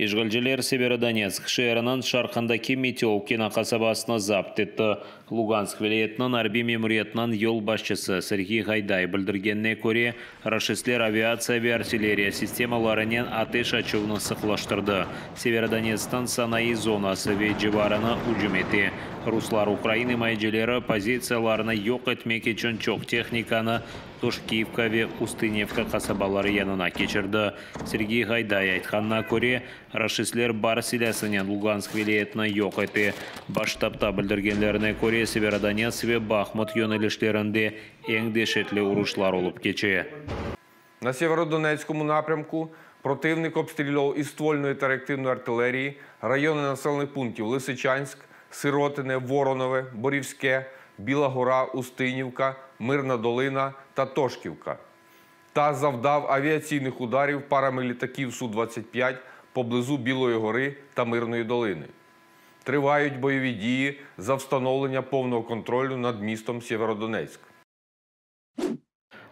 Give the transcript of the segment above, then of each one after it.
Ишгалжилер Северодонецк шерынан шарқандаки Метелкина қасабасына запт етті. Луганск вилаетінің Арби мемориятынан ел басшысы Сергей Гайдай білдіргенне көре, рашистлер авиация ве артиллерия системаларынан атеш ачуыны сықлаштырды. Северодонецктан санаи зонасы ве жевараны үжіметі. Руслар Украины майджелері позицияларына йоқ етмек үшін чоқ техниканы Тушкиевка ве Устыневка қасабалары янына кечірді. Сергей Гайдай айтқанна көре, рашистлер бар силясынен Луганск вилаетіні йоқ еті. Баштапта білдіргенлеріне көре Северодонецк ве Бахмут йөнелішлерінде ең дешетлі урушлар олып кече. На Северодонецькому напрямку противник обстрілював із ствольної та реактивної артилерії райони населених пунктів Лисичанськ, Сиротине, Воронове, Борівське, Біла Гора, Устинівка, Мирна Долина та Тошківка. Та завдав авіаційних ударів парами літаків Су-25 поблизу Білої Гори та Мирної Долини. Тривають бойові дії за встановлення повного контролю над містом Сєвєродонецьк.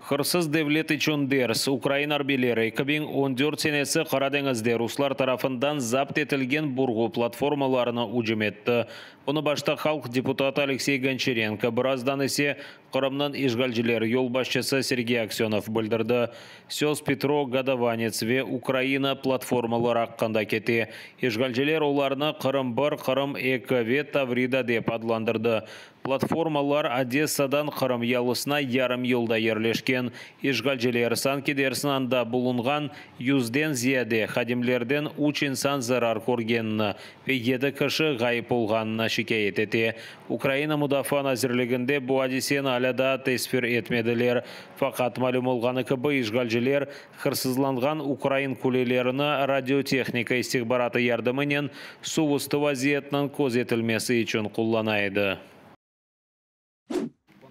Хырсыз девлеті чондерс, Украин арбелері, кабин 14 сенесі Қарадеңізде руслар тарафындан запт етілген бургу платформаларына үжім етті. Оны башта халық депутаты Алексей Гончаренко, біраздан есе Қырымнан ишгалжилер ел басшысы Сергей Аксенов білдірді. Сёз Петро Гадаванец ве Украина платформалар аққанда кете. Ишгалжилер оларына Қырым-1, Қырым-2 ве Таврида деп адландырды. Платформалар Одессадан Қырым ялысына ярым елда ерлешкен. Ишгалжилер санкедерсінанда бұлынған 100-ден зияде хадимлерден үч инсан зарар көргенні ве 7 кіші ғайып болғанына шикайет ете. Украина мұдафа назірлігінде бұ адесен аляда тесфир етмеділер. Фақат малым олғаны кібі ишгалжилер қырсызланған Украин кулелеріні радиотехника истихбараты ярдымынен суысты вазиетнің көз етілмесі үшін құлланайды.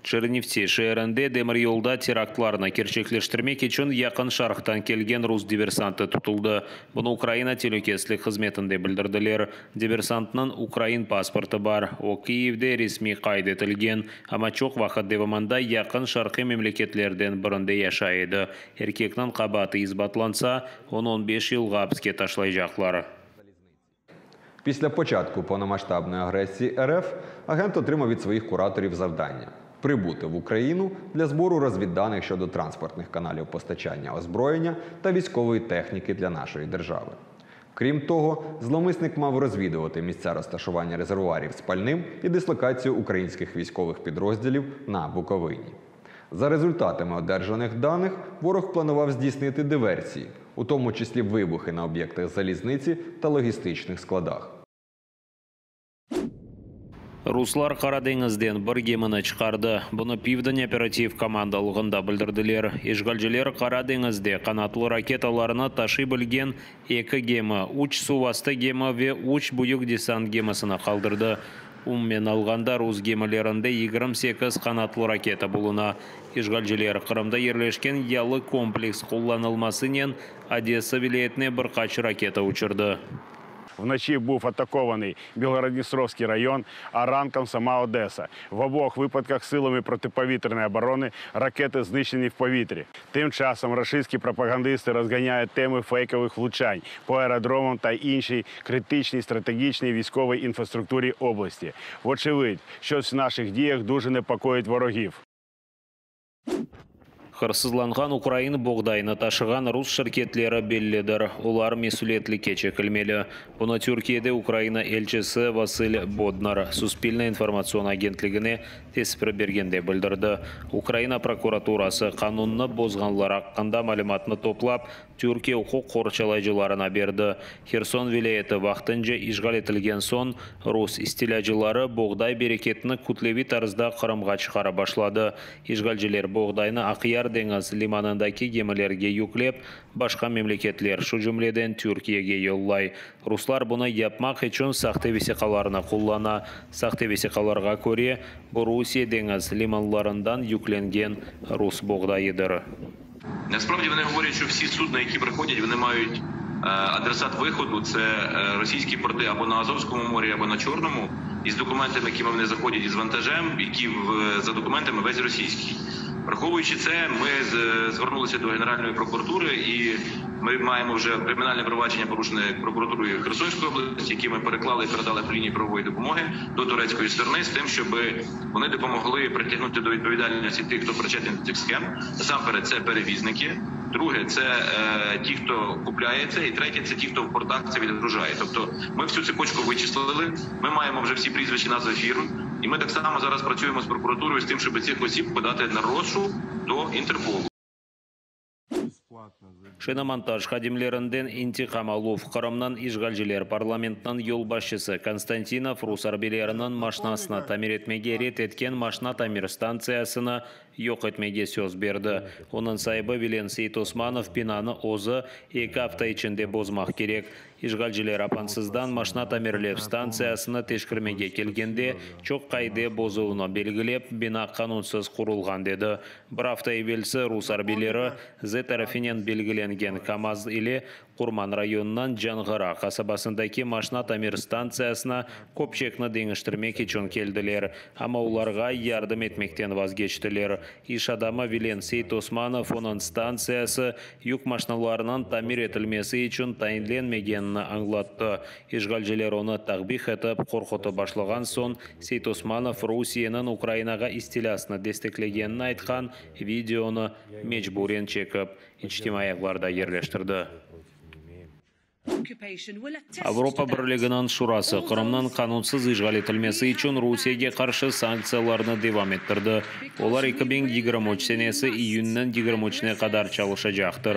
Чернівці шерінде демір yolda терактларына керчеклештірмек үшін яқын шарықтан келген рус диверсанты тұтылды. Бұны Украина телекеслік қызметінде білдірділер. Диверсантның Украин паспорты бар. О Киевде ресми қайды етілген. Ама чоқ вақыт деваманда яқын шарқы мемлекетлерден бірінде яшайды. Еркекнің қабаты ізбатланса, 10-15 жылға апске ташлай жақлары. Після початку повномасштабної агресії РФ агент отримав від своїх кураторів завдання прибути в Україну для збору розвідданих щодо транспортних каналів постачання озброєння та військової техніки для нашої держави. Крім того, зловмисник мав розвідувати місця розташування резервуарів з пальним і дислокацію українських військових підрозділів на Буковині. За результатами одержаних даних, ворог планував здійснити диверсії, у тому числі вибухи на об'єктах залізниці та логістичних складах. Руслар Қарадеңізден бір кемені чықарды. Бұны Пивден оператив командалығында білдірділер. Ишгалжилер Қарадеңізде қанатлы ракеталарына ташы білген 2 кемі, 3 сувасты кемі ве 3 бұйық десант кемісіні қалдырды. Уммен алғанда рус кемілерінде 28 қанатлы ракета бұлына. Ишгалжилер Қырымда ерлешкен ялы комплекс қолланылмасынен Одесса вилаетіне бір қачы ракета учырды. Вночі був атакований Білгород-Дністровський район, а ранком сама Одеса. В обох випадках силами протиповітряної оборони ракети знищені в повітрі. Тим часом рашистські пропагандисти розганяють теми фейкових влучань по аеродромам та іншій критичній стратегічній військовій інфраструктурі області. Вочевидь, щось в наших діях дуже непокоїть ворогів. Қырсызланған Украин боғдайны ташыған рус шіркетлері белледір. Олар месулетлі кечекілмелі. Бұны Түркияде Украина елчісі Василь Боднар Суспильный информацион агентлігіне теспір бергенде білдірді. Украина прокуратурасы қанунны бозғанлар аққанда малыматны топлап, Түркия құқ қорчалайжыларына берді. Херсон вилаеті вақтынжы ишғал етілген сон, рус истиляжылары боғдай берекетіні күтлеви тарызда Қырымға шығара башлады. Ишғалжылер боғдайны Ақияр деңіз лиманындаки кемелерге юклеп, башқа мемлекетлер шу жүмледен Түркияге йоллай. Руслар бұны япмақ үшін сақты весеқаларына құллана. Сақты весеқаларға көре, бұл Русия деңіз лиманларындан юкленген рус боғдайыдыр. Насправді вони говорять, що всі судна, які приходять, вони мають адресат виходу. Це російські порти або на Азовському морі, або на Чорному. Із документами, якими вони заходять із вантажем, які за документами весь російський. Враховуючи це, ми звернулися до Генеральної прокуратури і Ми маємо вже кримінальне провадження, порушене прокуратурою Херсонської області, які ми переклали і передали по лінії правової допомоги до турецької сторони з тим, щоб вони допомогли притягнути до відповідальності тих, хто причетний до цих схем. Насамперед, це перевізники. Друге, це ті, хто купляє це. І третє, це ті, хто в портах це відгружає. Тобто ми всю цепочку вичислили, ми маємо вже всі прізвища, назви фірм. І ми так само зараз працюємо з прокуратурою з тим, щоб цих осіб подати на розшук до Інтерполу. Шиномонтаж хадимлерінден интихам алу фқарымнан ишгалжилер парламентнан yol başçısı Konstantinov Rus арбелерінің машинасына тамир етмеге рет еткен машина тамир станциясына yok etmege söz berdi. Onun sahibi Vilen Seyit Osmanov binаны озы 2 hafta içinde bozmak gerek. İşgalciler apansızdan машина tamirlep станциясына teşkirmege kelgende çok kaydı bozuğunu belgilep bina kanunsuz kurulgan dedi. Bir hafta evvelsi Rus arbeleri Z tarafından belgilengen Kamaz ile Kurman rayonundan Cangıra kasabasındaki машина tamir станциясына kopçekni dengiştirmek için keldiler. Ama ularga yardım etmekten vazgeçtiler. İş adamı Vilen Seyit Osmanov onun stansiyası yük maşinalarının tamir etilmesi için tayinlenmegenini anlattı. İşgalciler onu takbih etip korkutu başlagan son Seyit Osmanov Rusiyanın Ukraynaga istilasını desteklegenini aytkan videonu mecburen çekip içtimaiyalarda yerleştirdi. Avropa Birliği'nin Şurası Kırım'dan kanunsuz işgal etilmesi için Rusiyaga karşı sanksiyalarını devam ettirdi. Olar 2023 senesi iyundan 23'ne kadar çalışacaktır.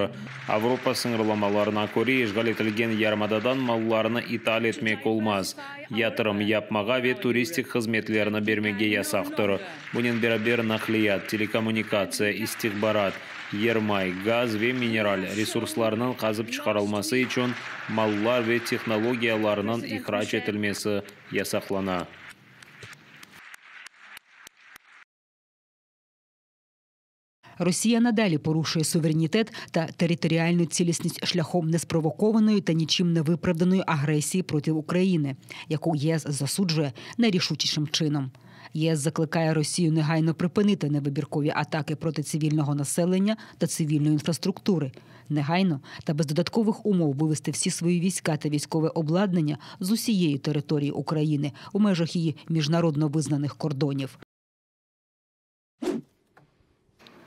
Avropa sınırlamalarına göre işgal etilgen yarımadadan mallarını ithal etmek olmaz. Yatırım yapmaga ve turistik hizmetlerini vermege yasaktır. Bunun beraber nakliyat, telekommunikatsiya, istihbarat, yermay, gaz ve mineral resurslarının kazıp çıkarılması için mallar ve технологияларının ihraç etilmesi yasaklana. Росія надалі порушує суверенітет та територіальну цілісність шляхом неспровокованої та нічим не виправданої агресії проти України, яку ЄС засуджує найрішучішим чином. ЄС закликає Росію негайно припинити невибіркові атаки проти цивільного населення та цивільної інфраструктури, негайно та без додаткових умов вивести всі свої війська та військове обладнання з усієї території України у межах її міжнародно визнаних кордонів.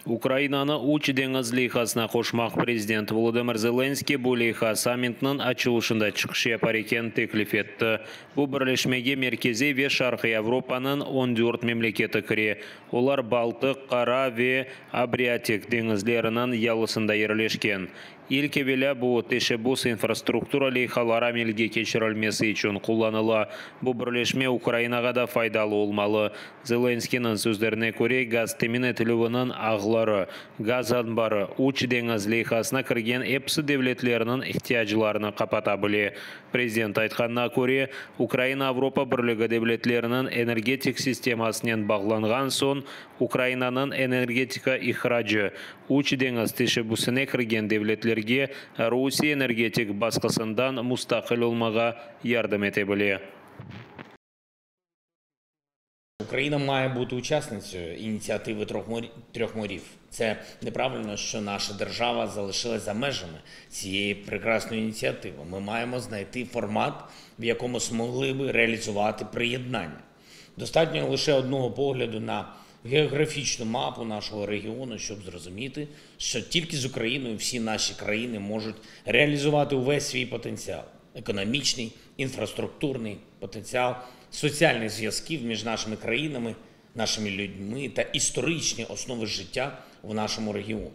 Ukrayna'nı Uç Deniz Leyhasına koşmak Prezident Volodymyr Zelenskiy bu leyha samitinin açılışında çıkış yapar eken teklif etti. Bu birleşmege Merkezi ve Şarkı Avrupa'nın 14 memleketi kire. Olar Baltık, Kara ve Adriatik denizlerinin yalısında yerleşken. İlk evvela bu teşebbüs infrastruktura leyhaları amelge keçirilmesi için kullanıla. Bu birleşme Ukrayna'ga da faydalı olmalı. Zelenskiy'nin sözlerine göre gaz temin etilivinin ağları, gaz anbarı, Uç Deniz leyhasına kirgen hepsi devletlerinin ihtiyaclarını kapatabilir. Prezident aytkanına göre Ukrayna Avropa Birliği devletlerinin energetik sistemasından bağlangan son Ukrayna'nın energetika ihracı, Uç Deniz teşebbüsüne kirgen devletler Rusiya energetik baskısından mustaqil olmağa yardım edebilir. Україна має бути учасницею ініціативи трьох морів. Це неправильно, що наша держава залишилась за межами цієї прекрасної ініціативи. Ми маємо знайти формат, в якому змогли би реалізувати приєднання. Достатньо лише одного погляду на географічну мапу нашого регіону, щоб зрозуміти, що тільки з Україною всі наші країни можуть реалізувати увесь свій потенціал. Економічний, інфраструктурний потенціал, соціальних зв'язків між нашими країнами, нашими людьми та історичні основи життя в нашому регіоні.